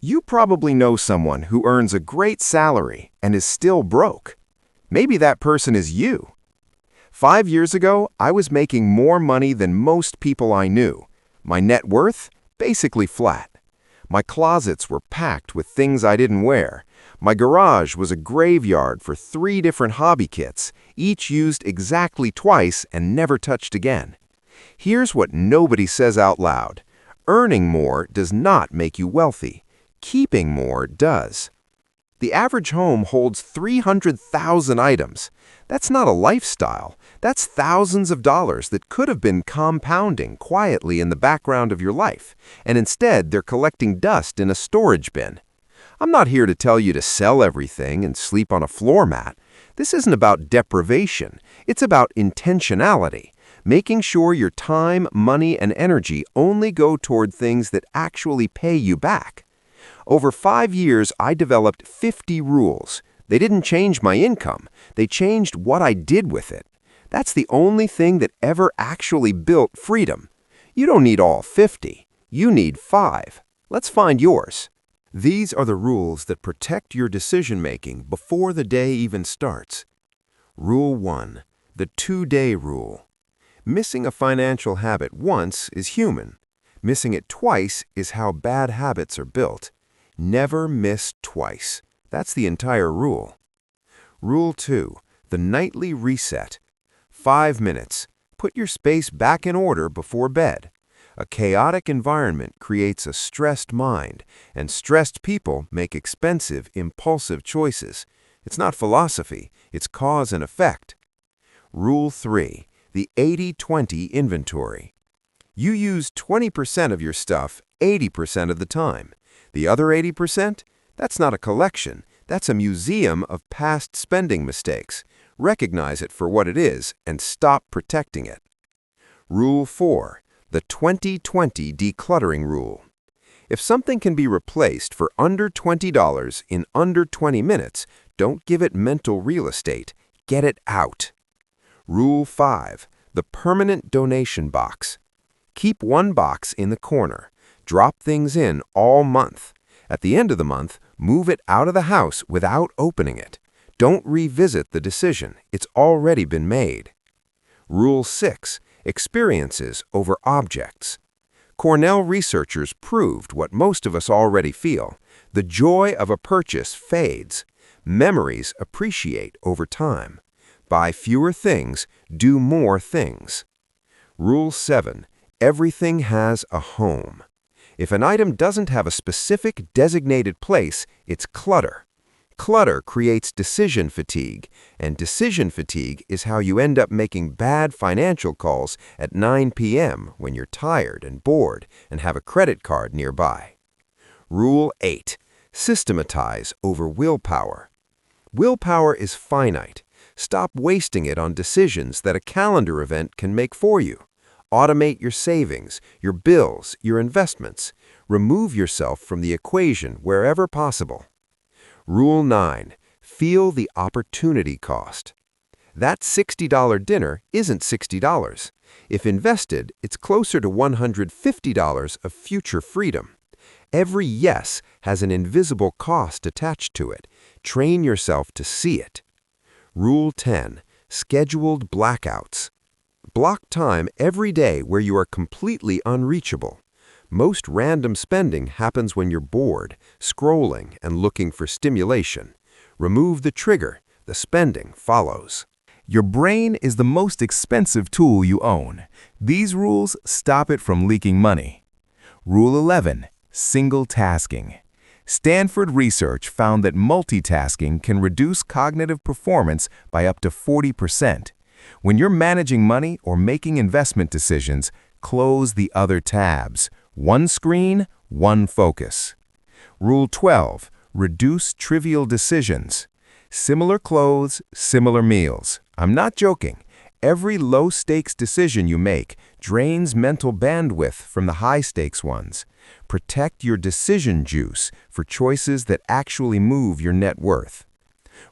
You probably know someone who earns a great salary and is still broke. Maybe that person is you. 5 years ago, I was making more money than most people I knew. My net worth? Basically flat. My closets were packed with things I didn't wear. My garage was a graveyard for 3 different hobby kits, each used exactly twice and never touched again. Here's what nobody says out loud. Earning more does not make you wealthy. Keeping more does. The average home holds 300,000 items. That's not a lifestyle. That's thousands of dollars that could have been compounding quietly in the background of your life, and instead they're collecting dust in a storage bin. I'm not here to tell you to sell everything and sleep on a floor mat. This isn't about deprivation. It's about intentionality, making sure your time, money, and energy only go toward things that actually pay you back. Over 5 years, I developed 50 rules. They didn't change my income. They changed what I did with it. That's the only thing that ever actually built freedom. You don't need all 50. You need 5. Let's find yours. These are the rules that protect your decision-making before the day even starts. Rule 1. The 2-day rule. Missing a financial habit once is human. Missing it twice is how bad habits are built. Never miss twice. That's the entire rule. Rule 2. The nightly reset. 5 minutes. Put your space back in order before bed. A chaotic environment creates a stressed mind, and stressed people make expensive, impulsive choices. It's not philosophy, it's cause and effect. Rule 3. The 80-20 inventory. You use 20% of your stuff 80% of the time. The other 80%? That's not a collection. That's a museum of past spending mistakes. Recognize it for what it is and stop protecting it. Rule 4. The 20-20 decluttering rule. If something can be replaced for under $20 in under 20 minutes, don't give it mental real estate. Get it out. Rule 5. The permanent donation box. Keep one box in the corner. Drop things in all month. At the end of the month, move it out of the house without opening it. Don't revisit the decision. It's already been made. Rule 6. Experiences over objects. Cornell researchers proved what most of us already feel. The joy of a purchase fades. Memories appreciate over time. Buy fewer things, do more things. Rule 7. Everything has a home. If an item doesn't have a specific designated place, it's clutter. Clutter creates decision fatigue, and decision fatigue is how you end up making bad financial calls at 9 p.m. when you're tired and bored and have a credit card nearby. Rule 8. Systematize over willpower. Willpower is finite. Stop wasting it on decisions that a calendar event can make for you. Automate your savings, your bills, your investments. Remove yourself from the equation wherever possible. Rule 9. Feel the opportunity cost. That $60 dinner isn't $60. If invested, it's closer to $150 of future freedom. Every yes has an invisible cost attached to it. Train yourself to see it. Rule 10. Scheduled blackouts. Block time every day where you are completely unreachable. Most random spending happens when you're bored, scrolling, and looking for stimulation. Remove the trigger. The spending follows. Your brain is the most expensive tool you own. These rules stop it from leaking money. Rule 11. Single tasking. Stanford research found that multitasking can reduce cognitive performance by up to 40%. When you're managing money or making investment decisions, close the other tabs. One screen, one focus. Rule 12. Reduce trivial decisions. Similar clothes, similar meals. I'm not joking. Every low-stakes decision you make drains mental bandwidth from the high-stakes ones. Protect your decision juice for choices that actually move your net worth.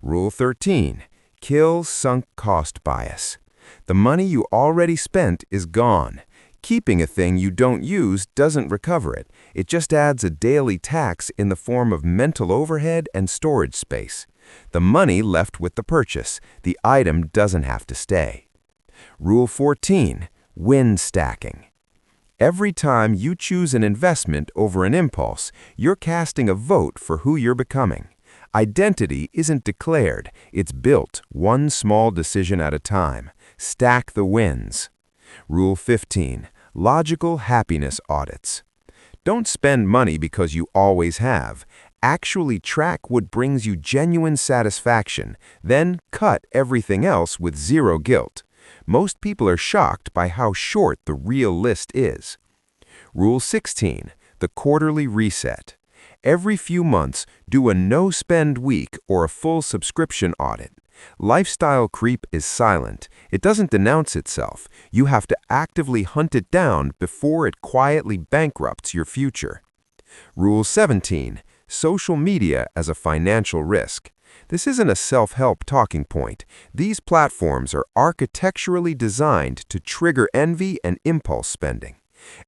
Rule 13. Kill sunk cost bias. The money you already spent is gone. Keeping a thing you don't use doesn't recover it. It just adds a daily tax in the form of mental overhead and storage space. The money left with the purchase. The item doesn't have to stay. Rule 14. Win stacking. Every time you choose an investment over an impulse, you're casting a vote for who you're becoming. Identity isn't declared, it's built one small decision at a time. Stack the wins. Rule 15. Logical happiness audits. Don't spend money because you always have. Actually track what brings you genuine satisfaction, then cut everything else with zero guilt. Most people are shocked by how short the real list is. Rule 16. The quarterly reset. Every few months, do a no-spend week or a full subscription audit. Lifestyle creep is silent. It doesn't denounce itself. You have to actively hunt it down before it quietly bankrupts your future. Rule 17. Social media as a financial risk. This isn't a self-help talking point. These platforms are architecturally designed to trigger envy and impulse spending.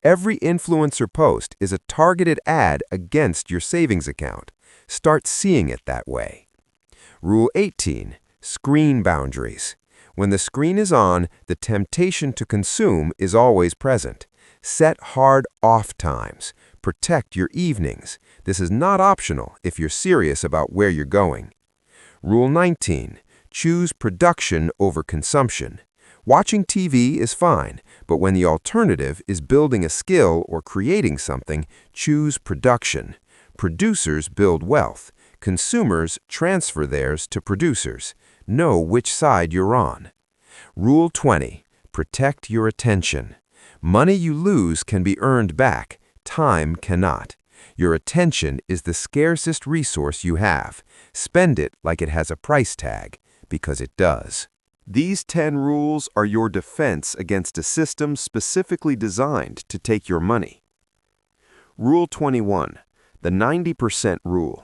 Every influencer post is a targeted ad against your savings account. Start seeing it that way. Rule 18. Screen boundaries. When the screen is on, the temptation to consume is always present. Set hard off times. Protect your evenings. This is not optional if you're serious about where you're going. Rule 19. Choose production over consumption. Watching TV is fine, but when the alternative is building a skill or creating something, choose production. Producers build wealth. Consumers transfer theirs to producers. Know which side you're on. Rule 20. Protect your attention. Money you lose can be earned back. Time cannot. Your attention is the scarcest resource you have. Spend it like it has a price tag, because it does. These 10 rules are your defense against a system specifically designed to take your money. Rule 21. The 90% rule.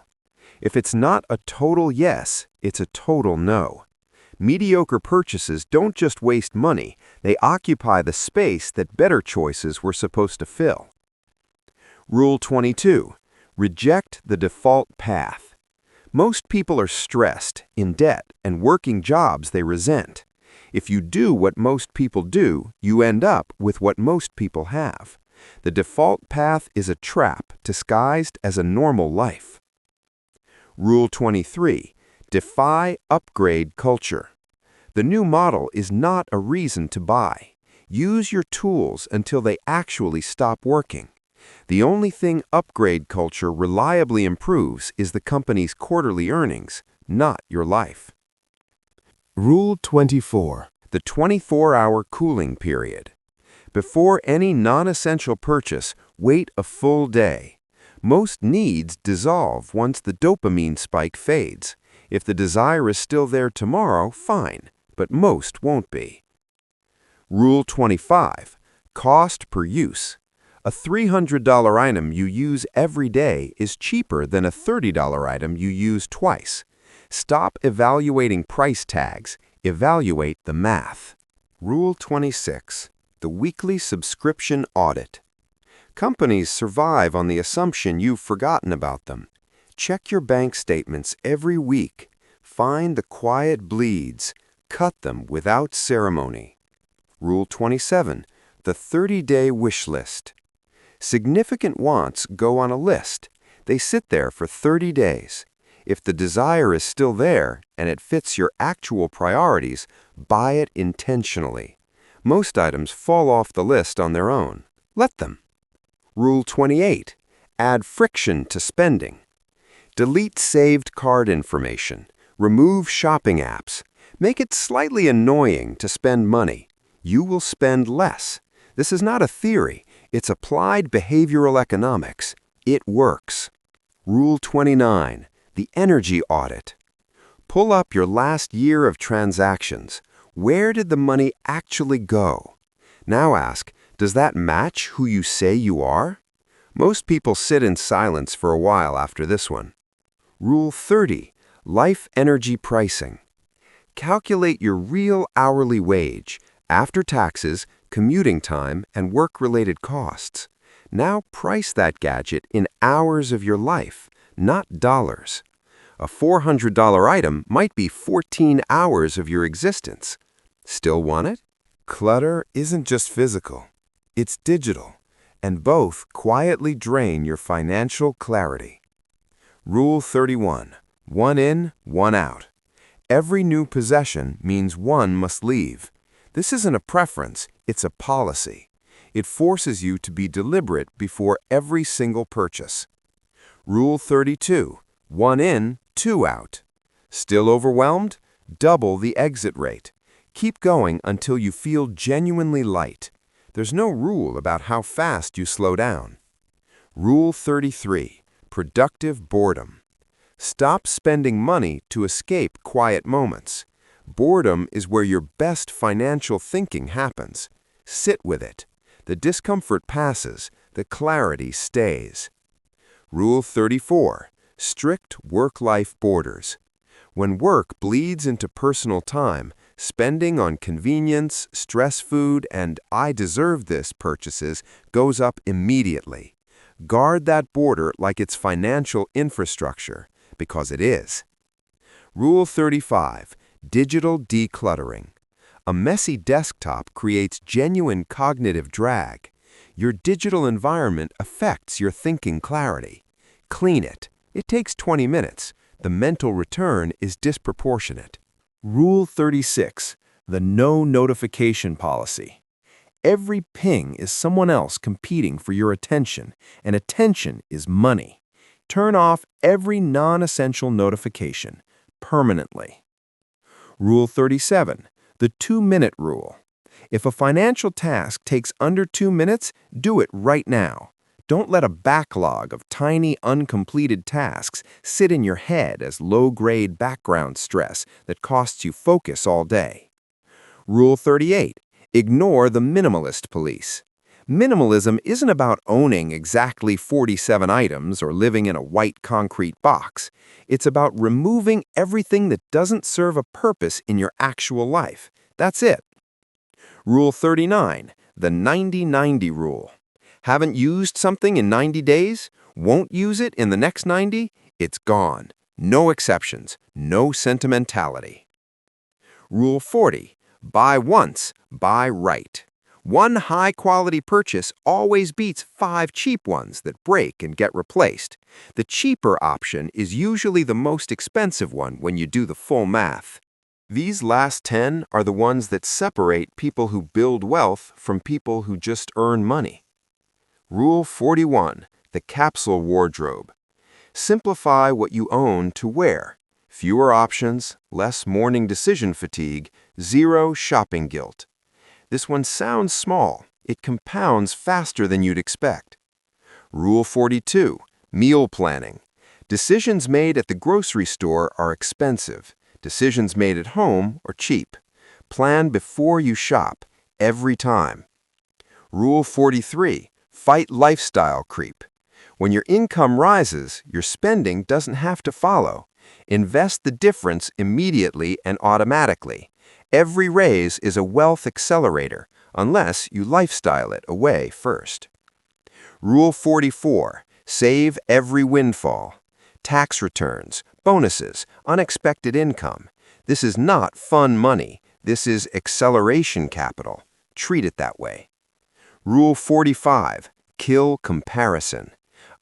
If it's not a total yes, it's a total no. Mediocre purchases don't just waste money, they occupy the space that better choices were supposed to fill. Rule 22. Reject the default path. Most people are stressed, in debt, and working jobs they resent. If you do what most people do, you end up with what most people have. The default path is a trap disguised as a normal life. Rule 23. Defy upgrade culture. The new model is not a reason to buy. Use your tools until they actually stop working. The only thing upgrade culture reliably improves is the company's quarterly earnings, not your life. Rule 24. The 24-hour cooling period. Before any non-essential purchase, wait a full day. Most needs dissolve once the dopamine spike fades. If the desire is still there tomorrow, fine, but most won't be. Rule 25. Cost per use. A $300 item you use every day is cheaper than a $30 item you use twice. Stop evaluating price tags. Evaluate the math. Rule 26. The weekly subscription audit. Companies survive on the assumption you've forgotten about them. Check your bank statements every week. Find the quiet bleeds. Cut them without ceremony. Rule 27. The 30-day wish list. Significant wants go on a list. They sit there for 30 days. If the desire is still there and it fits your actual priorities, buy it intentionally. Most items fall off the list on their own. Let them. Rule 28. Add friction to spending. Delete saved card information. Remove shopping apps. Make it slightly annoying to spend money. You will spend less. This is not a theory. It's applied behavioral economics. It works. Rule 29. The energy audit. Pull up your last year of transactions. Where did the money actually go? Now ask, does that match who you say you are? Most people sit in silence for a while after this one. Rule 30. Life energy pricing. Calculate your real hourly wage. After taxes, commuting time, and work-related costs. Now price that gadget in hours of your life, not dollars. A $400 item might be 14 hours of your existence. Still want it? Clutter isn't just physical, it's digital, and both quietly drain your financial clarity. Rule 31. One in, one out. Every new possession means one must leave. This isn't a preference, it's a policy. It forces you to be deliberate before every single purchase. Rule 32. One in, two out. Still overwhelmed? Double the exit rate. Keep going until you feel genuinely light. There's no rule about how fast you slow down. Rule 33. Productive boredom. Stop spending money to escape quiet moments. Boredom is where your best financial thinking happens. Sit with it. The discomfort passes, the clarity stays. Rule 34. Strict work-life borders. When work bleeds into personal time, spending on convenience, stress food, and "I deserve this" purchases goes up immediately. Guard that border like it's financial infrastructure, because it is. Rule 35. Digital decluttering. A messy desktop creates genuine cognitive drag. Your digital environment affects your thinking clarity. Clean it. It takes 20 minutes. The mental return is disproportionate. Rule 36. The no notification policy. Every ping is someone else competing for your attention, and attention is money. Turn off every non-essential notification permanently. Rule 37. The 2-minute rule. If a financial task takes under 2 minutes, do it right now. Don't let a backlog of tiny, uncompleted tasks sit in your head as low-grade background stress that costs you focus all day. Rule 38. Ignore the minimalist police. Minimalism isn't about owning exactly 47 items or living in a white concrete box. It's about removing everything that doesn't serve a purpose in your actual life. That's it. Rule 39. The 90-90 rule. Haven't used something in 90 days? Won't use it in the next 90? It's gone. No exceptions. No sentimentality. Rule 40. Buy once, buy right. One high-quality purchase always beats 5 cheap ones that break and get replaced. The cheaper option is usually the most expensive one when you do the full math. These last 10 are the ones that separate people who build wealth from people who just earn money. Rule 41. The capsule wardrobe. Simplify what you own to wear. Fewer options, less morning decision fatigue, zero shopping guilt. This one sounds small. It compounds faster than you'd expect. Rule 42. Meal planning. Decisions made at the grocery store are expensive. Decisions made at home are cheap. Plan before you shop, every time. Rule 43. Fight lifestyle creep. When your income rises, your spending doesn't have to follow. Invest the difference immediately and automatically. Every raise is a wealth accelerator, unless you lifestyle it away first. Rule 44. Save every windfall. Tax returns, bonuses, unexpected income. This is not fun money. This is acceleration capital. Treat it that way. Rule 45. Kill comparison.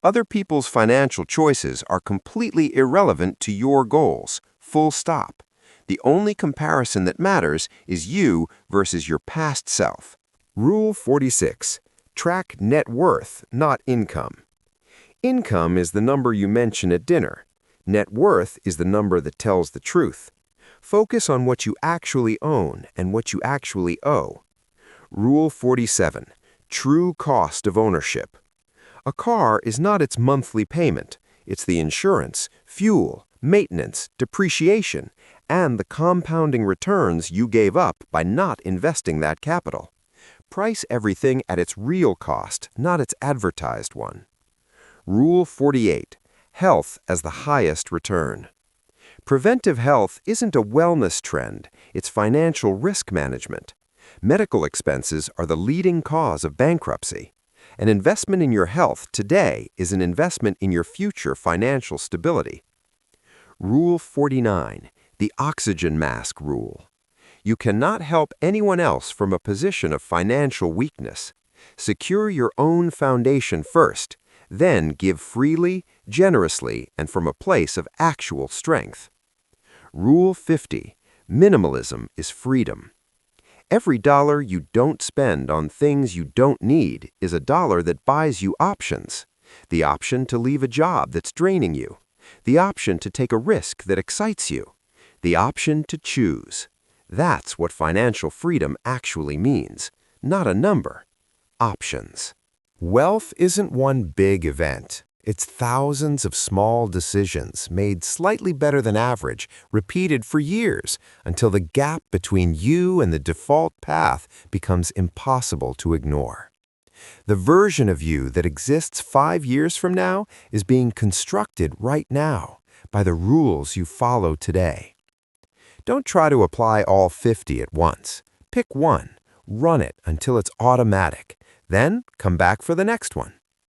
Other people's financial choices are completely irrelevant to your goals. Full stop. The only comparison that matters is you versus your past self. Rule 46. Track net worth, not income. Income is the number you mention at dinner. Net worth is the number that tells the truth. Focus on what you actually own and what you actually owe. Rule 47. True cost of ownership. A car is not its monthly payment. It's the insurance, fuel, maintenance, depreciation, and the compounding returns you gave up by not investing that capital. Price everything at its real cost, not its advertised one. Rule 48. Health as the highest return. Preventive health isn't a wellness trend, it's financial risk management. Medical expenses are the leading cause of bankruptcy. An investment in your health today is an investment in your future financial stability. Rule 49, the oxygen mask rule. You cannot help anyone else from a position of financial weakness. Secure your own foundation first, then give freely, generously, and from a place of actual strength. Rule 50, minimalism is freedom. Every dollar you don't spend on things you don't need is a dollar that buys you options. The option to leave a job that's draining you. The option to take a risk that excites you. The option to choose. That's what financial freedom actually means, not a number. Options. Wealth isn't one big event. It's thousands of small decisions made slightly better than average, repeated for years, until the gap between you and the default path becomes impossible to ignore. The version of you that exists 5 years from now is being constructed right now by the rules you follow today. Don't try to apply all 50 at once. Pick one, run it until it's automatic, then come back for the next one.